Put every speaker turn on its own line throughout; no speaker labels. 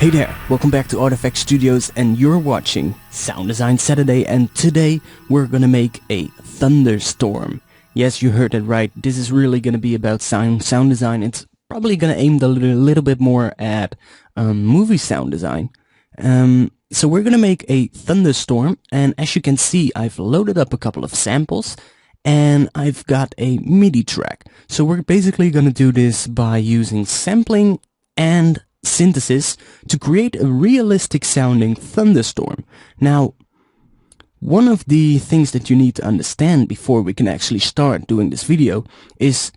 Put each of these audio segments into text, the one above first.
Hey there, welcome back to Artifact Studios, and you're watching Sound Design Saturday, and today we're gonna make a Thunderstorm. Yes, you heard it right, this is really gonna be about sound design. It's probably gonna aim a little bit more at movie sound design. So we're gonna make a Thunderstorm, and as you can see, I've loaded up a couple of samples, and I've got a MIDI track. So we're basically gonna do this by using sampling and synthesis to create a realistic sounding thunderstorm. Now, one of the things that you need to understand before we can actually start doing this video is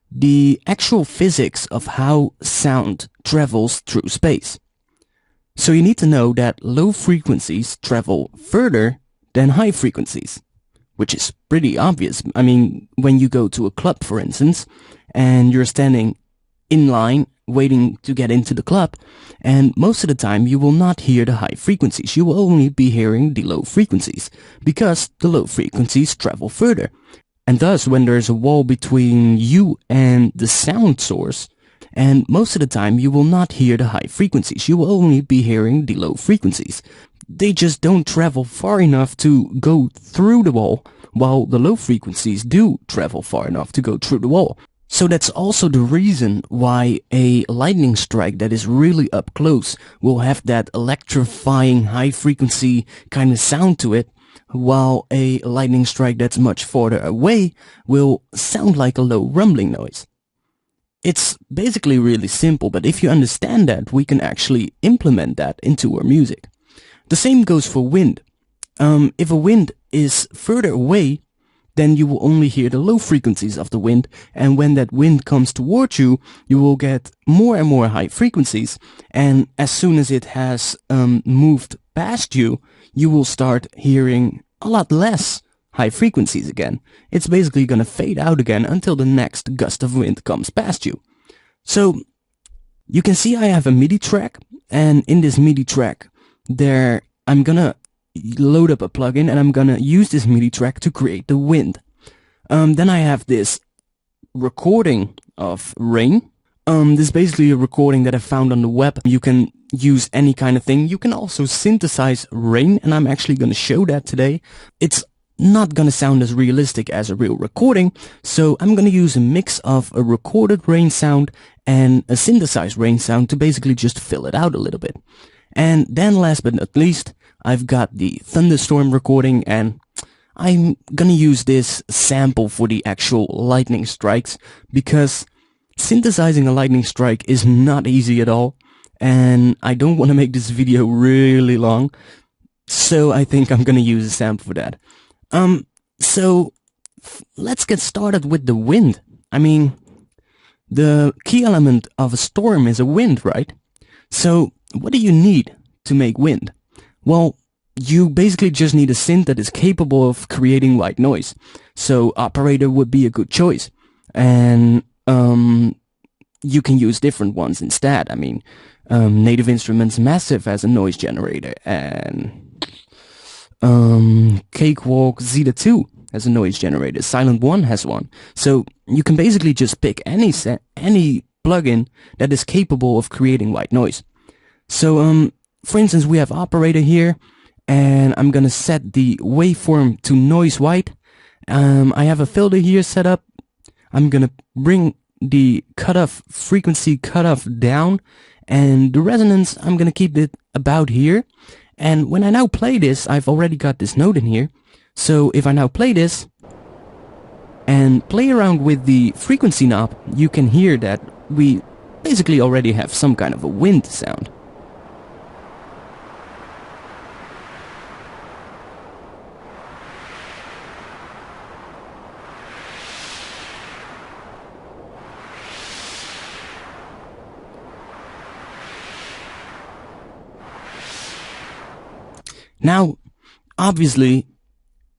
the actual physics of how sound travels through space. So you need to know that low frequencies travel further than high frequencies, which is pretty obvious. I mean, when you go to a club, for instance, and you're standing in line waiting to get into the club, and most of the time you will not hear the high frequencies. You will only be hearing the low frequencies, because the low frequencies travel further. And thus, when there's a wall between you and the sound source, and most of the time you will not hear the high frequencies. You will only be hearing the low frequencies. They just don't travel far enough to go through the wall, while the low frequencies do travel far enough to go through the wall. So that's also the reason why a lightning strike that is really up close will have that electrifying high frequency kind of sound to it, while a lightning strike that's much farther away will sound like a low rumbling noise. It's basically really simple, but if you understand that, we can actually implement that into our music. The same goes for wind. If a wind is further away, then you will only hear the low frequencies of the wind, and when that wind comes towards you, you will get more and more high frequencies, and as soon as it has moved past you, you will start hearing a lot less high frequencies again. It's basically gonna fade out again until the next gust of wind comes past you. So you can see I have a MIDI track, and in this MIDI track there I'm gonna load up a plugin, and I'm gonna use this MIDI track to create the wind. Then I have this recording of rain. This is basically a recording that I found on the web. You can use any kind of thing. You can also synthesize rain, and I'm actually gonna show that today. It's not gonna sound as realistic as a real recording, so I'm gonna use a mix of a recorded rain sound and a synthesized rain sound to basically just fill it out a little bit. And then last but not least, I've got the Thunderstorm recording, and I'm gonna use this sample for the actual lightning strikes, because synthesizing a lightning strike is not easy at all, and I don't want to make this video really long, so I think I'm gonna use a sample for that. So let's get started with the wind. I mean, the key element of a storm is a wind, right? So what do you need to make wind? Well, you basically just need a synth that is capable of creating white noise. So operator would be a good choice. And you can use different ones instead. I mean, Native Instruments Massive has a noise generator, and Cakewalk Zeta 2 has a noise generator. Silent One has one. So you can basically just pick any plugin that is capable of creating white noise. So for instance, we have operator here, and I'm gonna set the waveform to noise white. I have a filter here set up. I'm gonna bring the frequency cutoff down, and the resonance, I'm gonna keep it about here. And when I now play this, I've already got this note in here. So if I now play this and play around with the frequency knob, you can hear that we basically already have some kind of a wind sound. Now, obviously,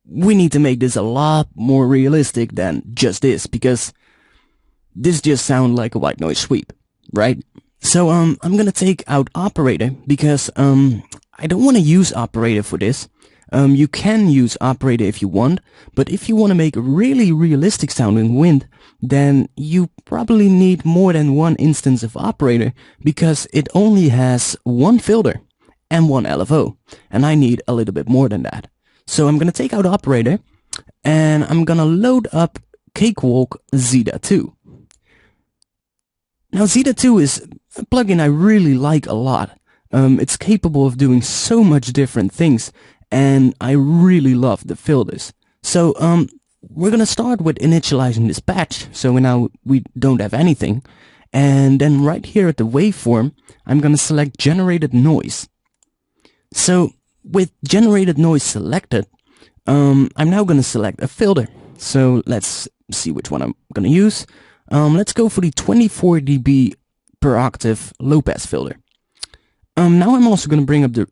we need to make this a lot more realistic than just this, because this just sounds like a white noise sweep, right? So I'm gonna take out operator, because I don't want to use operator for this. You can use operator if you want, but if you want to make a really realistic sounding wind, then you probably need more than one instance of operator, because it only has one filter and one LFO, and I need a little bit more than that. So I'm going to take out operator, and I'm going to load up Cakewalk Zeta 2. Now Zeta 2 is a plugin I really like a lot. It's capable of doing so much different things, and I really love the filters. So we're gonna start with initializing this patch, so now we don't have anything. And then right here at the waveform, I'm gonna select generated noise. So with generated noise selected, I'm now gonna select a filter. So let's see which one I'm gonna use. Let's go for the 24 dB per octave low pass filter. Now I'm also gonna bring up the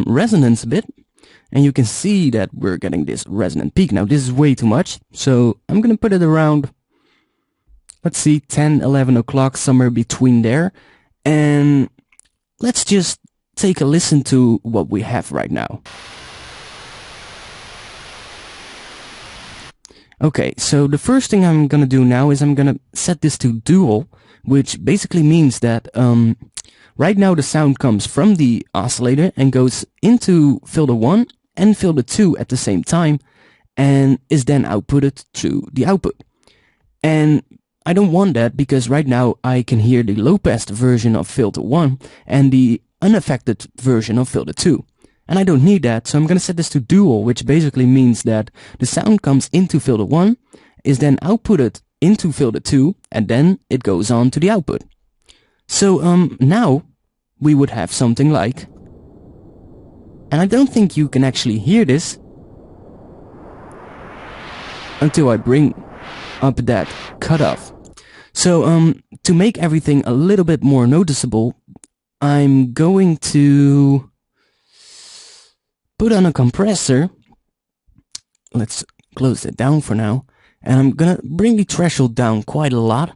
resonance a bit, and you can see that we're getting this resonant peak. Now this is way too much, so I'm gonna put it around, let's see, 10, 11 o'clock, somewhere between there. And let's just take a listen to what we have right now. Okay, so the first thing I'm gonna do now is I'm gonna set this to dual, which basically means that right now the sound comes from the oscillator and goes into filter 1 and filter 2 at the same time, and is then outputted to the output. And I don't want that, because right now I can hear the low pass version of filter 1 and the unaffected version of filter 2. And I don't need that, so I'm gonna set this to dual, which basically means that the sound comes into filter 1, is then outputted into filter 2, and then it goes on to the output. So now we would have something like, and I don't think you can actually hear this until I bring up that cutoff. So to make everything a little bit more noticeable, I'm going to put on a compressor. Let's close it down for now, and I'm gonna bring the threshold down quite a lot,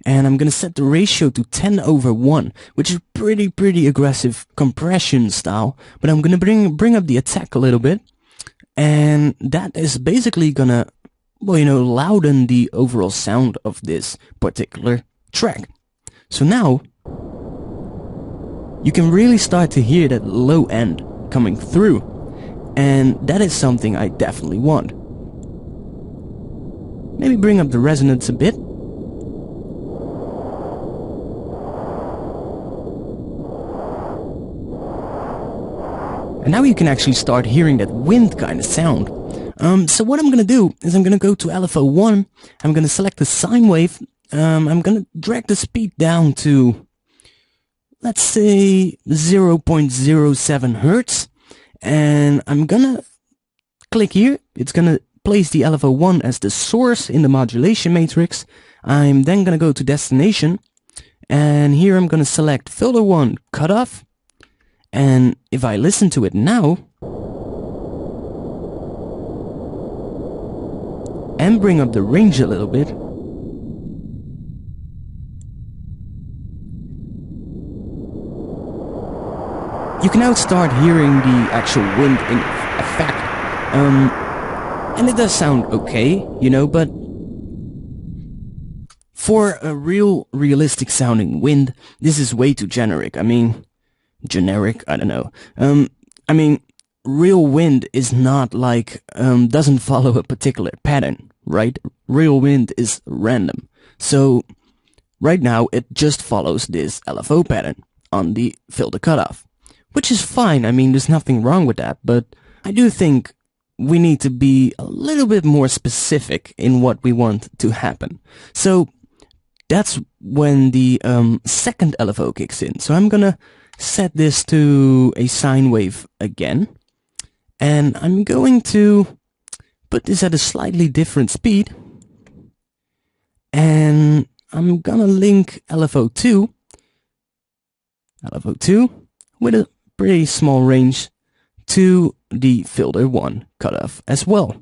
and I'm gonna set the ratio to 10/1, which is pretty aggressive compression style, but I'm gonna bring up the attack a little bit, and that is basically gonna, well, you know, louden the overall sound of this particular track. So now you can really start to hear that low end coming through, and that is something I definitely want. Maybe bring up the resonance a bit. And now you can actually start hearing that wind kind of sound. So what I'm gonna do is I'm gonna go to LFO 1, I'm gonna select the sine wave, I'm gonna drag the speed down to, let's say, 0.07 Hertz, and I'm gonna click here. It's gonna place the LFO 1 as the source in the modulation matrix. I'm then gonna go to destination, and here I'm gonna select filter 1 cutoff, and if I listen to it now and bring up the range a little bit, you can now start hearing the actual wind in effect. And it does sound okay, you know, but for a realistic sounding wind, this is way too generic. I mean, generic, I don't know. I mean, real wind is not like, doesn't follow a particular pattern, right? Real wind is random. So right now it just follows this LFO pattern on the filter cutoff, which is fine. I mean, there's nothing wrong with that, but I do think we need to be a little bit more specific in what we want to happen. So that's when the second LFO kicks in. So I'm gonna set this to a sine wave again, and I'm going to put this at a slightly different speed, and I'm gonna link LFO 2 with a pretty small range to the filter 1 cutoff as well.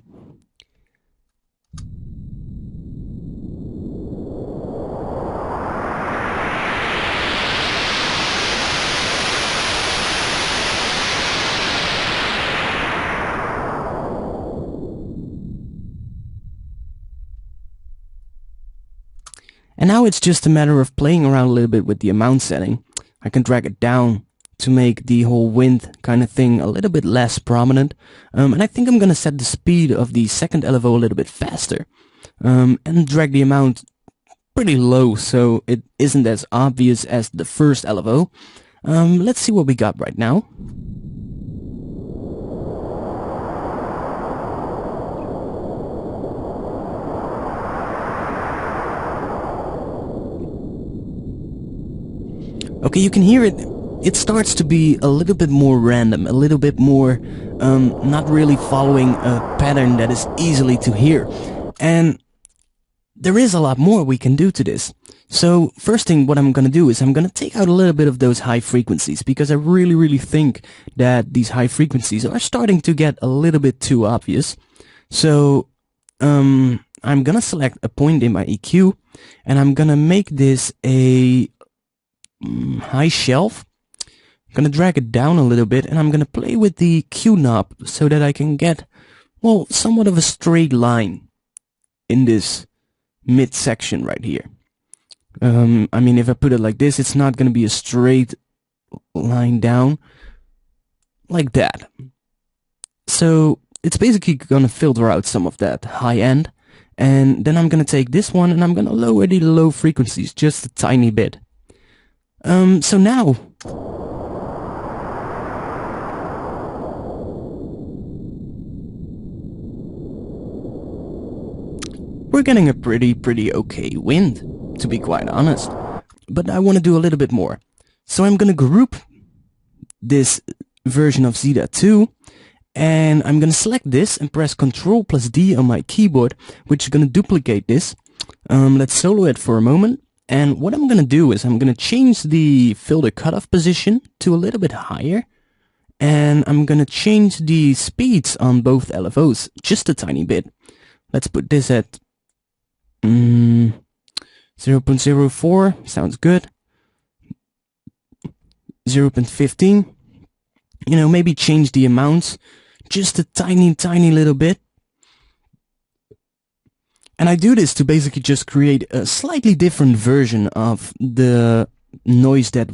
And now it's just a matter of playing around a little bit with the amount setting. I can drag it down to make the whole wind kind of thing a little bit less prominent. And I think I'm gonna set the speed of the second LFO a little bit faster. And drag the amount pretty low so it isn't as obvious as the first LFO. Let's see what we got right now. Okay, you can hear it. It starts to be a little bit more random, a little bit more not really following a pattern that is easily to hear. And there is a lot more we can do to this. So first thing what I'm gonna do is I'm gonna take out a little bit of those high frequencies, because I really think that these high frequencies are starting to get a little bit too obvious. So I'm gonna select a point in my EQ and I'm gonna make this a high shelf. I'm gonna drag it down a little bit and I'm gonna play with the Q knob so that I can get, well, somewhat of a straight line in this mid section right here. I mean, if I put it like this, it's not gonna be a straight line down like that. So it's basically gonna filter out some of that high end, and then I'm gonna take this one and I'm gonna lower the low frequencies just a tiny bit. So now we're getting a pretty okay wind, to be quite honest. But I want to do a little bit more. So I'm gonna group this version of Z.2 and I'm gonna select this and press Ctrl+D on my keyboard, which is gonna duplicate this. Let's solo it for a moment. And what I'm gonna do is I'm gonna change the filter cutoff position to a little bit higher, and I'm gonna change the speeds on both LFOs just a tiny bit. Let's put this at 0.04, sounds good. 0.15, you know, maybe change the amounts just a tiny little bit. And I do this to basically just create a slightly different version of the noise that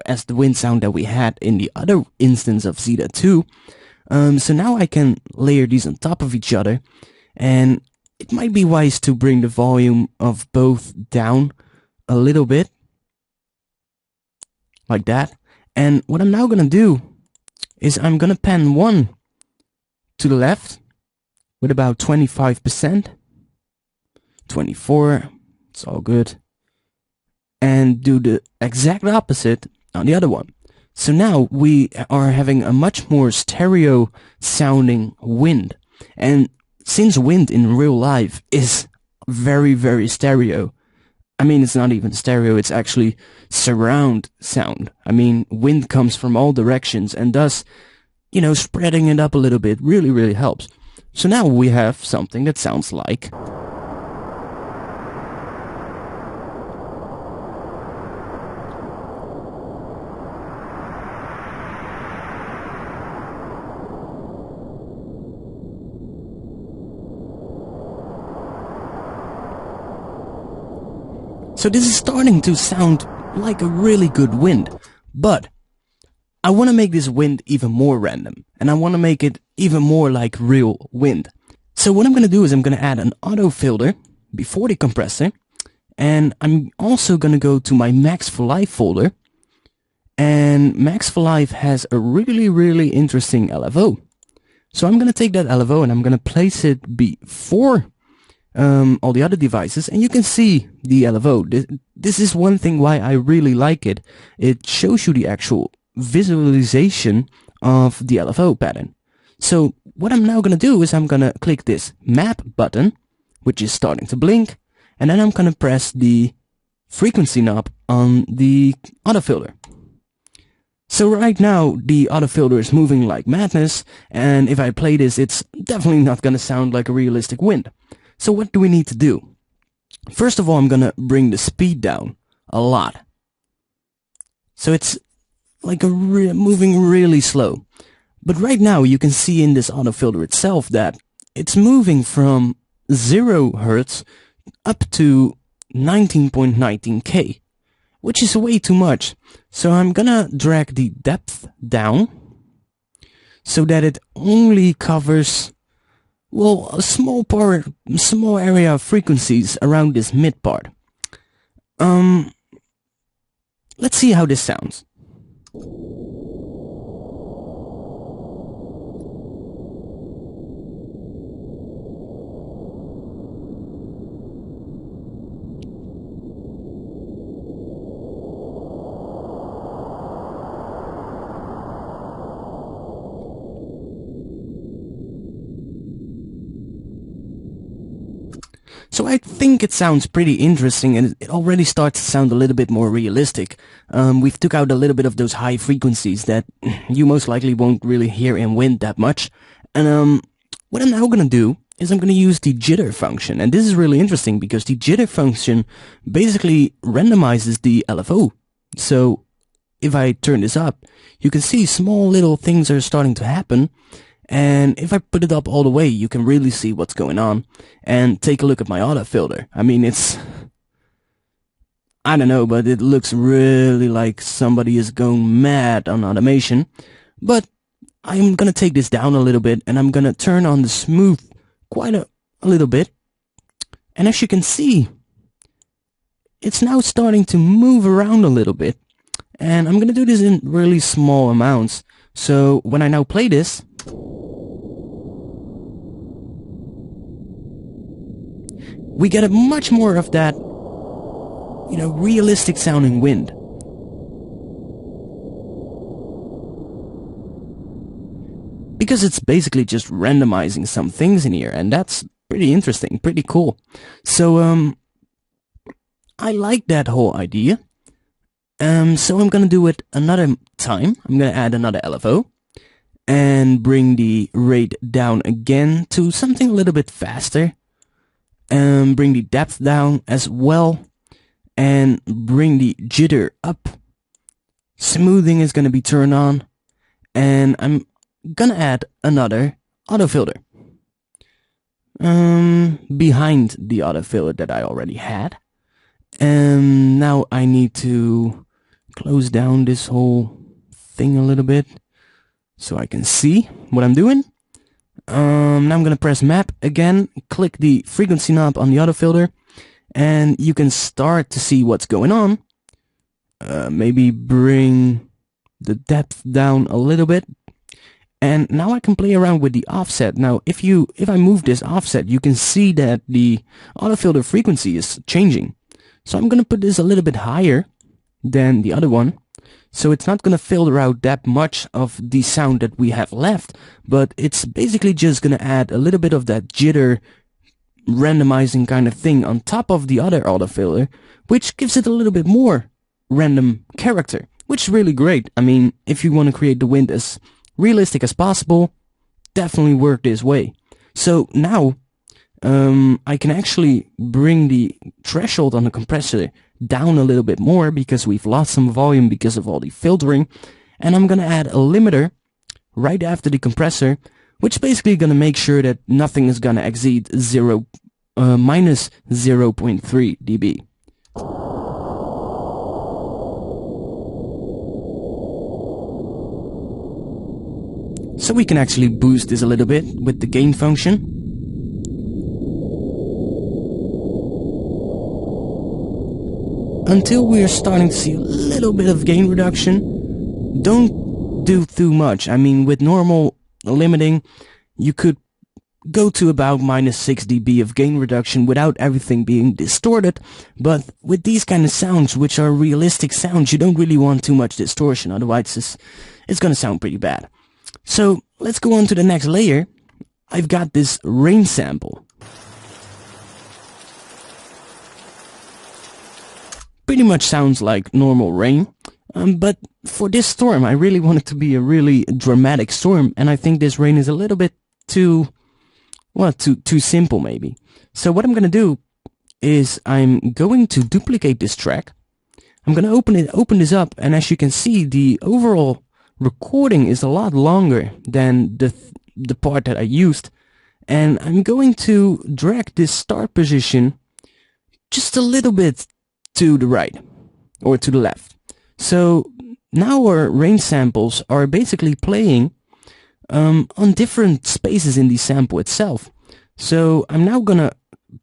as the wind sound that we had in the other instance of Z.2. So now I can layer these on top of each other, and it might be wise to bring the volume of both down a little bit, like that. And what I'm now gonna do is I'm gonna pan one to the left with about 25%. 24, it's all good, and do the exact opposite on the other one. So now we are having a much more stereo sounding wind, and since wind in real life is very stereo, I mean, it's not even stereo, it's actually surround sound. I mean, wind comes from all directions, and thus, you know, spreading it up a little bit really helps. So now we have something that sounds like So this is starting to sound like a really good wind, but I want to make this wind even more random, and I want to make it even more like real wind. So what I'm going to do is I'm going to add an autofilter before the compressor, and I'm also going to go to my Max for Life folder, and Max for Life has a really interesting LFO. So I'm going to take that LFO and I'm going to place it before all the other devices, and you can see the LFO. This is one thing why I really like it. It shows you the actual visualization of the LFO pattern. So what I'm now gonna do is I'm gonna click this map button, which is starting to blink, and then I'm gonna press the frequency knob on the autofilter. So right now the autofilter is moving like madness, and if I play this, it's definitely not gonna sound like a realistic wind. So what do we need to do? First of all, I'm gonna bring the speed down a lot. So it's like moving really slow. But right now you can see in this autofilter itself that it's moving from 0 Hertz up to 19.19K, which is way too much. So I'm gonna drag the depth down so that it only covers, well, a small area of frequencies around this mid part. Let's see how this sounds. So I think it sounds pretty interesting, and it already starts to sound a little bit more realistic. We've took out a little bit of those high frequencies that you most likely won't really hear in wind that much. And what I'm now gonna do is I'm gonna use the jitter function, and this is really interesting because the jitter function basically randomizes the LFO. So if I turn this up, you can see small little things are starting to happen. And if I put it up all the way, you can really see what's going on. And take a look at my autofilter. I mean, I don't know, but it looks really like somebody is going mad on automation. But I'm gonna take this down a little bit, and I'm gonna turn on the smooth quite a little bit. And as you can see, it's now starting to move around a little bit. And I'm gonna do this in really small amounts. So when I now play this, we get a much more of that, you know, realistic sounding wind. Because it's basically just randomizing some things in here, and that's pretty interesting, pretty cool. So, I like that whole idea. So I'm gonna do it another time. I'm gonna add another LFO and bring the rate down again to something a little bit faster. Bring the depth down as well, and bring the jitter up. Smoothing is going to be turned on, and I'm gonna add another autofilter behind the autofilter that I already had. And now I need to close down this whole thing a little bit so I can see what I'm doing. Now I'm gonna press map again, click the frequency knob on the autofilter, and you can start to see what's going on. Maybe bring the depth down a little bit, and now I can play around with the offset. Now if I move this offset, you can see that the autofilter frequency is changing. So I'm gonna put this a little bit higher than the other one. So it's not gonna filter out that much of the sound that we have left, but it's basically just gonna add a little bit of that jitter randomizing kind of thing on top of the other autofilter, which gives it a little bit more random character, which is really great. I mean, if you want to create the wind as realistic as possible, definitely work this way. So now I can actually bring the threshold on the compressor down a little bit more because we've lost some volume because of all the filtering, and I'm gonna add a limiter right after the compressor, which is basically gonna make sure that nothing is gonna exceed minus 0.3 dB. So we can actually boost this a little bit with the gain function. Until we're starting to see a little bit of gain reduction. Don't do too much. I mean, with normal limiting, you could go to about minus 6 dB of gain reduction without everything being distorted. But with these kind of sounds, which are realistic sounds, you don't really want too much distortion. Otherwise, it's gonna sound pretty bad. So let's go on to the next layer. I've got this rain sample. Pretty much sounds like normal rain, but for this storm I really want it to be a really dramatic storm, and I think this rain is a little bit too simple maybe. So what I'm gonna do is I'm going to duplicate this track. I'm gonna open this up, and as you can see, the overall recording is a lot longer than the part that I used, and I'm going to drag this start position just a little bit to the right or to the left. So now our range samples are basically playing on different spaces in the sample itself. So I'm now gonna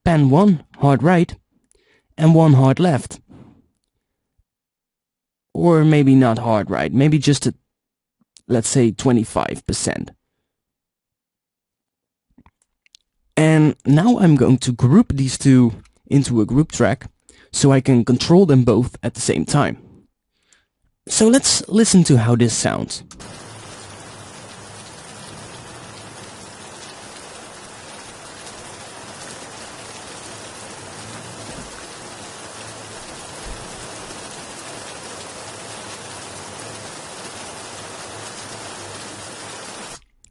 pan one hard right and one hard left. Or maybe not hard right, maybe just a, let's say 25%. And now I'm going to group these two into a group track so I can control them both at the same time. So let's listen to how this sounds.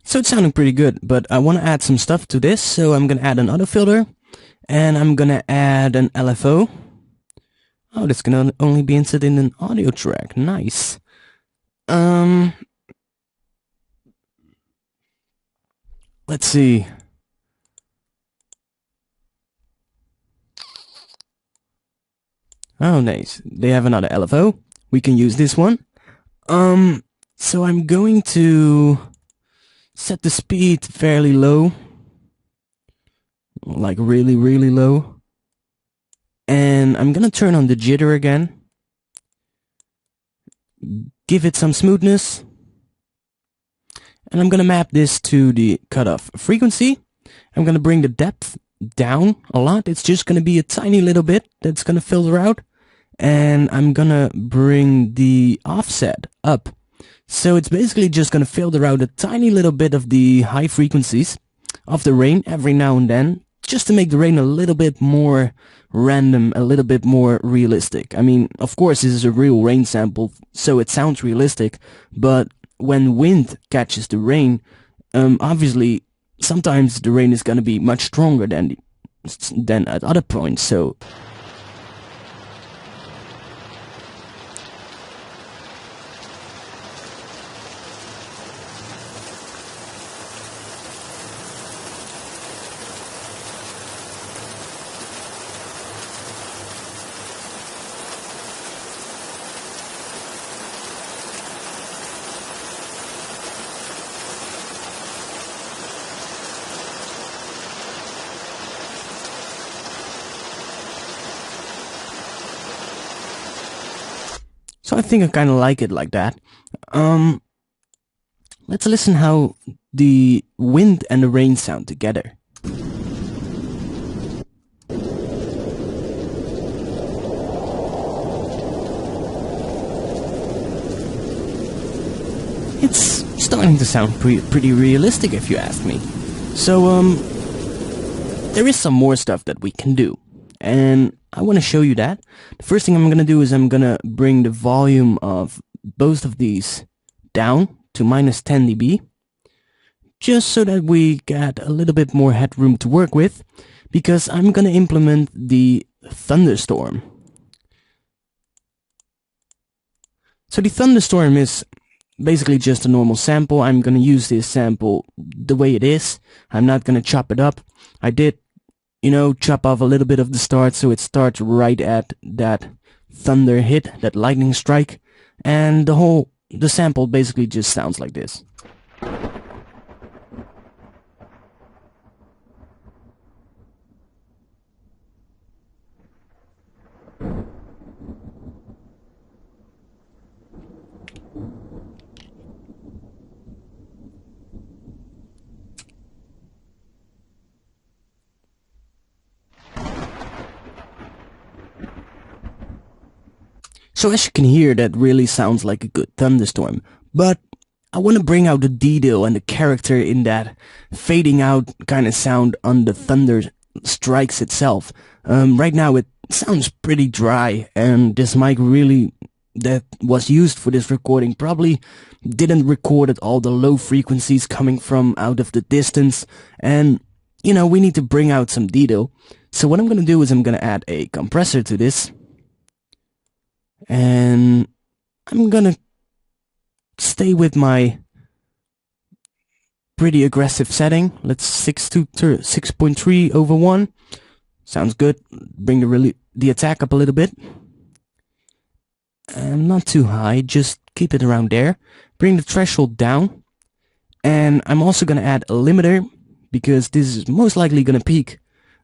So it's sounding pretty good, but I want to add some stuff to this, so I'm going to add an autofilter, and I'm going to add an LFO. Oh, that's going to only be inserted in an audio track. Nice. Let's see. Oh, nice. They have another LFO. We can use this one. So I'm going to set the speed fairly low, like really, really low. And I'm gonna turn on the jitter again. Give it some smoothness. And I'm gonna map this to the cutoff frequency. I'm gonna bring the depth down a lot. It's just gonna be a tiny little bit that's gonna filter out. And I'm gonna bring the offset up. So it's basically just gonna filter out a tiny little bit of the high frequencies of the rain every now and then, just to make the rain a little bit more random, a little bit more realistic. I mean, of course this is a real rain sample, so it sounds realistic, but when wind catches the rain, obviously sometimes the rain is gonna be much stronger than at other points, so I think I kind of like it like that. Let's listen how the wind and the rain sound together. It's starting to sound pretty realistic if you ask me. So there is some more stuff that we can do, and I want to show you that. The first thing I'm going to do is I'm going to bring the volume of both of these down to -10 dB, just so that we get a little bit more headroom to work with, because I'm going to implement the Thunderstorm. So the Thunderstorm is basically just a normal sample. I'm going to use this sample the way it is. I'm not going to chop it up. I did, you know, chop off a little bit of the start, so it starts right at that thunder hit, that lightning strike, and the sample basically just sounds like this. So as you can hear, that really sounds like a good thunderstorm, but I want to bring out the detail and the character in that fading out kind of sound on the thunder strikes itself. Right now it sounds pretty dry, and this mic really that was used for this recording probably didn't record at all the low frequencies coming from out of the distance, and you know, we need to bring out some detail. So what I'm gonna do is I'm gonna add a compressor to this, and I'm gonna stay with my pretty aggressive setting. Let's 6.3/1, Sounds good. Bring the attack up a little bit. Not too high, just keep it around there. Bring the threshold down. And I'm also going to add a limiter, because this is most likely going to peak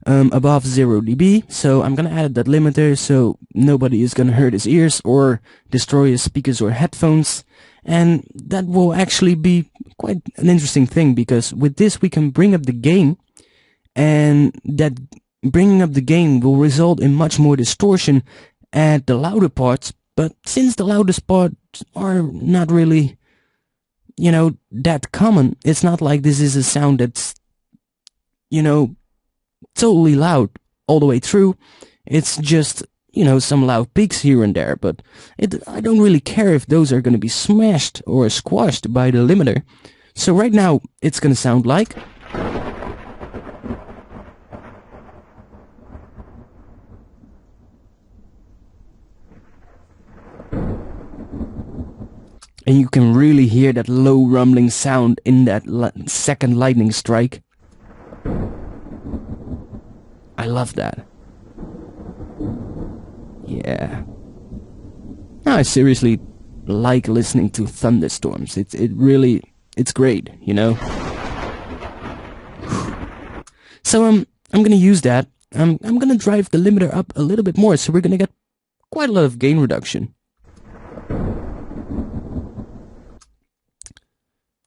above 0 dB. So I'm going to add that limiter so nobody is going to hurt his ears or destroy his speakers or headphones. And that will actually be quite an interesting thing, because with this we can bring up the gain, and that bringing up the gain will result in much more distortion at the louder parts. But since the loudest parts are not really, you know, that common, it's not like this is a sound that's, you know, totally loud all the way through. It's just, you know, some loud peaks here and there, but I don't really care if those are going to be smashed or squashed by the limiter. So right now it's going to sound like, and you can really hear that low rumbling sound in that second lightning strike. I love that. Yeah. No, I seriously like listening to thunderstorms. It's great, you know. So I'm gonna use that. I'm gonna drive the limiter up a little bit more, so we're gonna get quite a lot of gain reduction.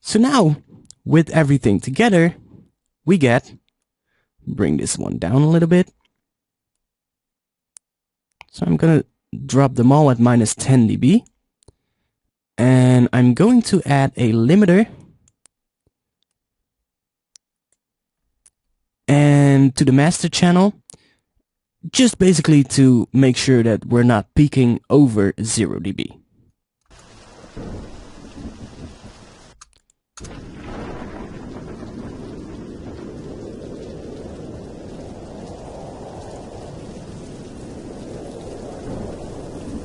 So now, with everything together, we get, bring this one down a little bit. So I'm gonna drop them all at -10 dB. And I'm going to add a limiter. And to the master channel, just basically to make sure that we're not peaking over 0 dB.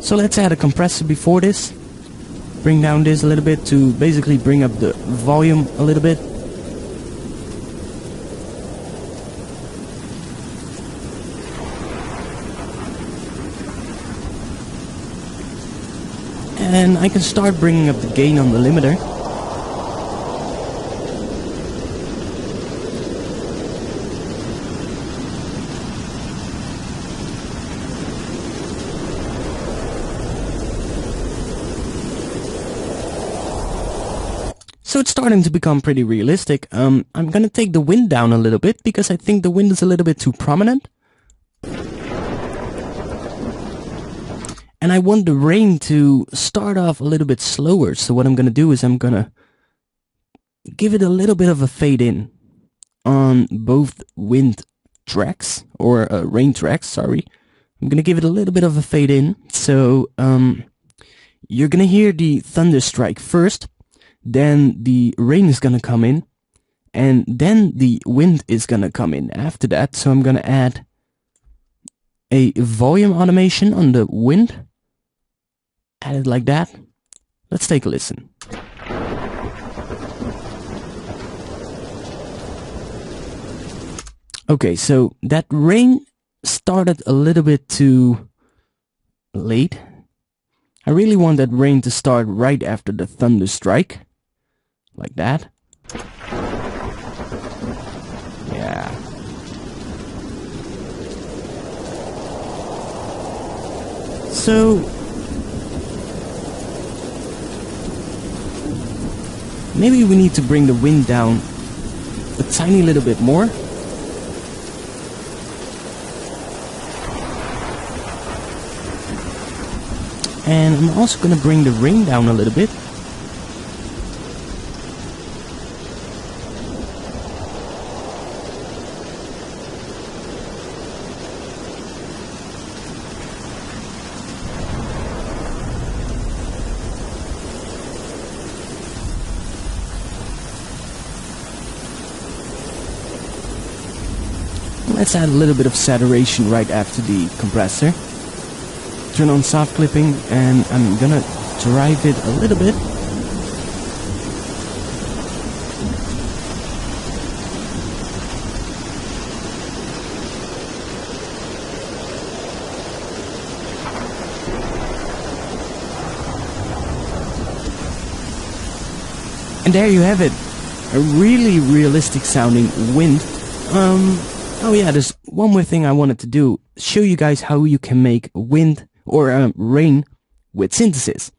So let's add a compressor before this. Bring down this a little bit to basically bring up the volume a little bit. And I can start bringing up the gain on the limiter. So it's starting to become pretty realistic. I'm gonna take the wind down a little bit because I think the wind is a little bit too prominent. And I want the rain to start off a little bit slower. So what I'm gonna do is I'm gonna give it a little bit of a fade in on both wind tracks, or rain tracks, sorry. I'm gonna give it a little bit of a fade in. So you're gonna hear the thunder strike first. Then the rain is gonna come in, and then the wind is gonna come in after that. So I'm gonna add a volume automation on the wind. Add it like that. Let's take a listen. Okay, so that rain started a little bit too late. I really want that rain to start right after the thunder strike. Like that. Yeah. So maybe we need to bring the wind down a tiny little bit more. And I'm also going to bring the rain down a little bit. Let's add a little bit of saturation right after the compressor. Turn on soft clipping, and I'm gonna drive it a little bit. And there you have it. A really realistic sounding wind. Oh yeah, there's one more thing I wanted to do. Show you guys how you can make wind or rain with synthesis.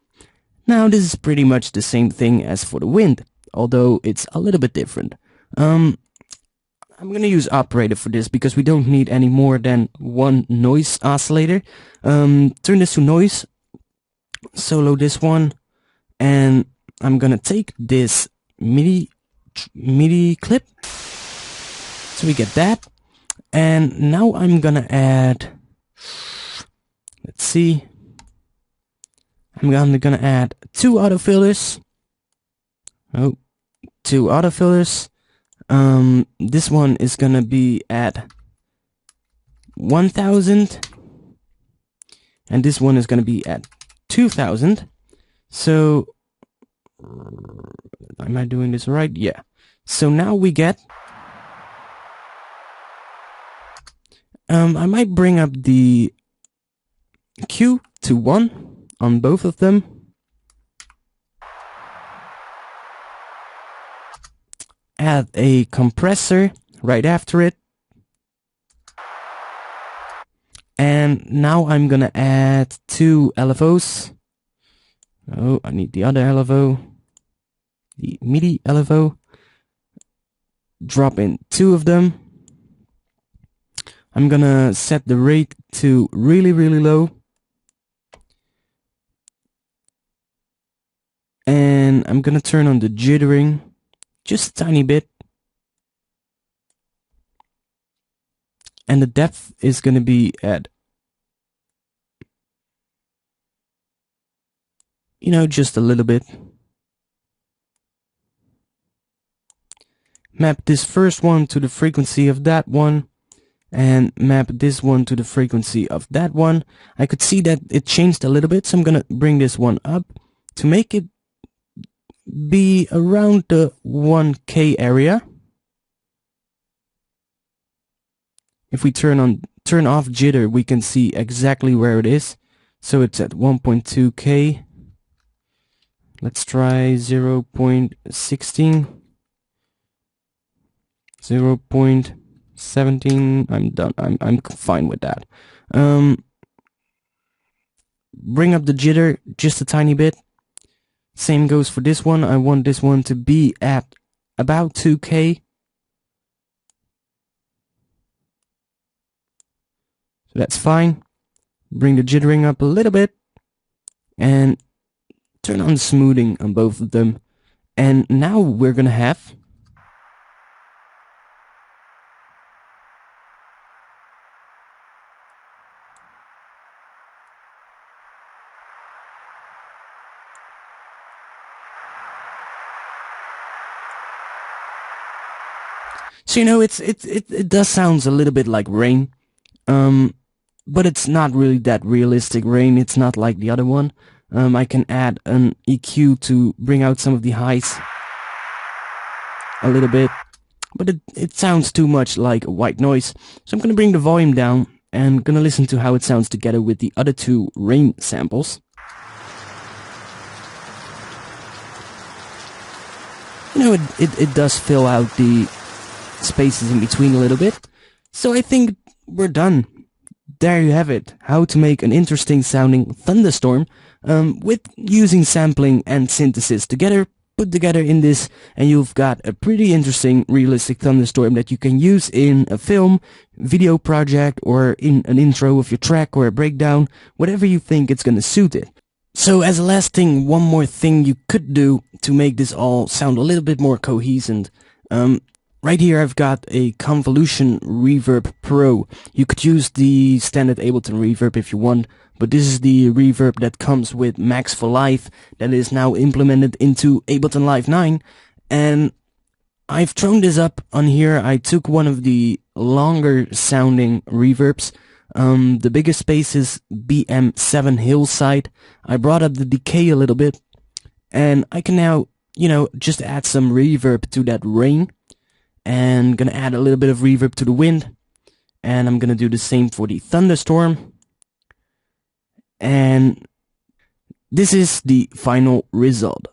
Now this is pretty much the same thing as for the wind, although it's a little bit different. I'm gonna use operator for this because we don't need any more than one noise oscillator. Turn this to noise, solo this one, and I'm gonna take this MIDI clip, so we get that. And now I'm gonna add, let's see, I'm gonna add two autofilters. Oh, two autofilters. This one is gonna be at 1000, and this one is gonna be at 2000. So, am I doing this right? Yeah. So now we get. I might bring up the Q to 1 on both of them. Add a compressor right after it. And now I'm gonna add two LFOs. Oh, I need the other LFO. The MIDI LFO. Drop in two of them. I'm gonna set the rate to really low. And I'm gonna turn on the jittering just a tiny bit. And the depth is gonna be at, you know, just a little bit. Map this first one to the frequency of that one. And map this one to the frequency of that one. I could see that it changed a little bit, so I'm gonna bring this one up to make it be around the 1K area. If we turn off jitter, we can see exactly where it is. So it's at 1.2K. Let's try 0.16, 0.17. I'm done. I'm fine with that. Bring up the jitter just a tiny bit. Same goes for this one. I want this one to be at about 2K. So that's fine. Bring the jittering up a little bit and turn on the smoothing on both of them. And now we're gonna have so, you know, it does sounds a little bit like rain, but it's not really that realistic rain. It's not like the other one. I can add an EQ to bring out some of the highs a little bit, but it sounds too much like a white noise. So I'm gonna bring the volume down and gonna listen to how it sounds together with the other two rain samples. You know, it does fill out the spaces in between a little bit. So I think we're done. There you have it. How to make an interesting sounding thunderstorm with using sampling and synthesis together, put together in this, and you've got a pretty interesting realistic thunderstorm that you can use in a film, video project, or in an intro of your track or a breakdown, whatever you think it's gonna suit it. So as a last thing, one more thing you could do to make this all sound a little bit more cohesive. Right here I've got a Convolution Reverb Pro. You could use the standard Ableton reverb if you want, but this is the reverb that comes with Max for Live that is now implemented into Ableton Live 9. And I've thrown this up on here. I took one of the longer sounding reverbs. The biggest space is BM7 Hillside. I brought up the decay a little bit, and I can now, you know, just add some reverb to that rain. And gonna add a little bit of reverb to the wind, and I'm gonna do the same for the thunderstorm. And this is the final result.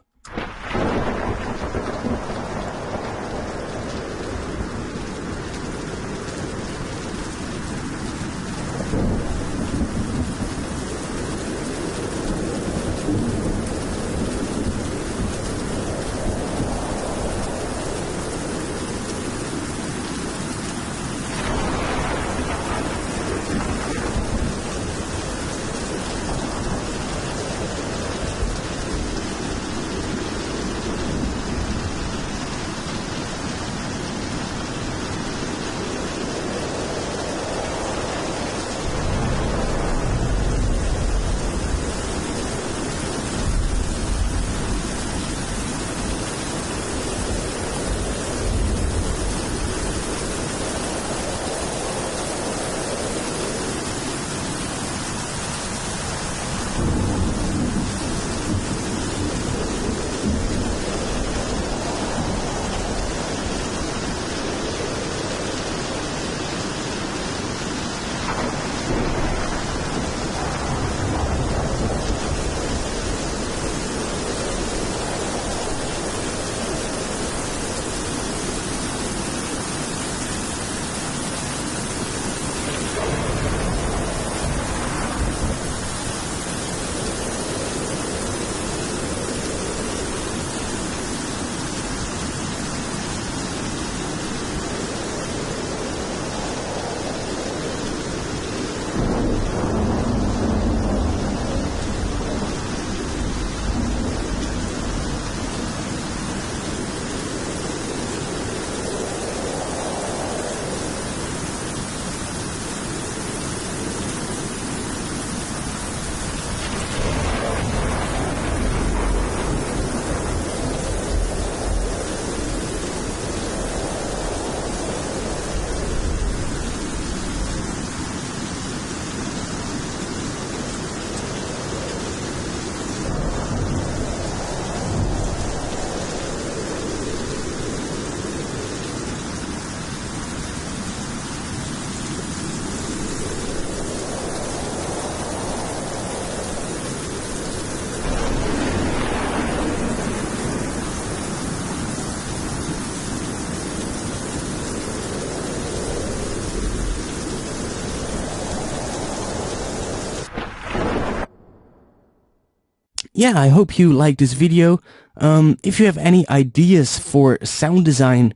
yeah, I hope you like this video. If you have any ideas for sound design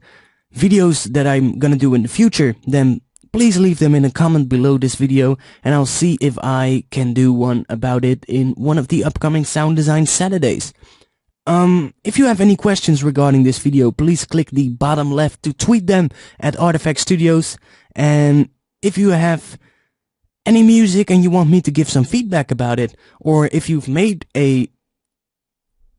videos that I'm gonna do in the future, then please leave them in a comment below this video, and I'll see if I can do one about it in one of the upcoming Sound Design Saturdays. If you have any questions regarding this video, please click the bottom left to tweet them at Artifact Studios. And if you have any music and you want me to give some feedback about it, or if you've made a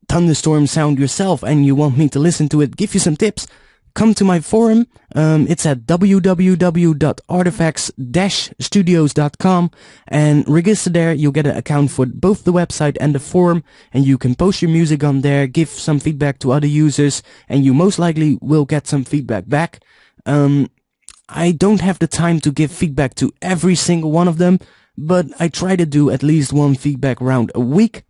Thunderstorm sound yourself and you want me to listen to it, give you some tips, come to my forum. It's at www.artifacts-studios.com, and register there. You'll get an account for both the website and the forum, and you can post your music on there, give some feedback to other users, and you most likely will get some feedback back. I don't have the time to give feedback to every single one of them, but I try to do at least one feedback round a week.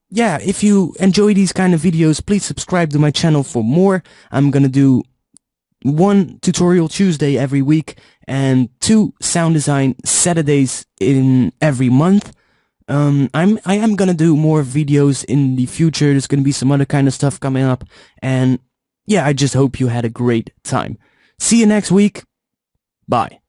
Yeah, if you enjoy these kind of videos, please subscribe to my channel for more. I'm gonna do one tutorial Tuesday every week and 2 sound design Saturdays in every month. I am gonna do more videos in the future. There's gonna be some other kind of stuff coming up, and yeah, I just hope you had a great time. See you next week. Bye.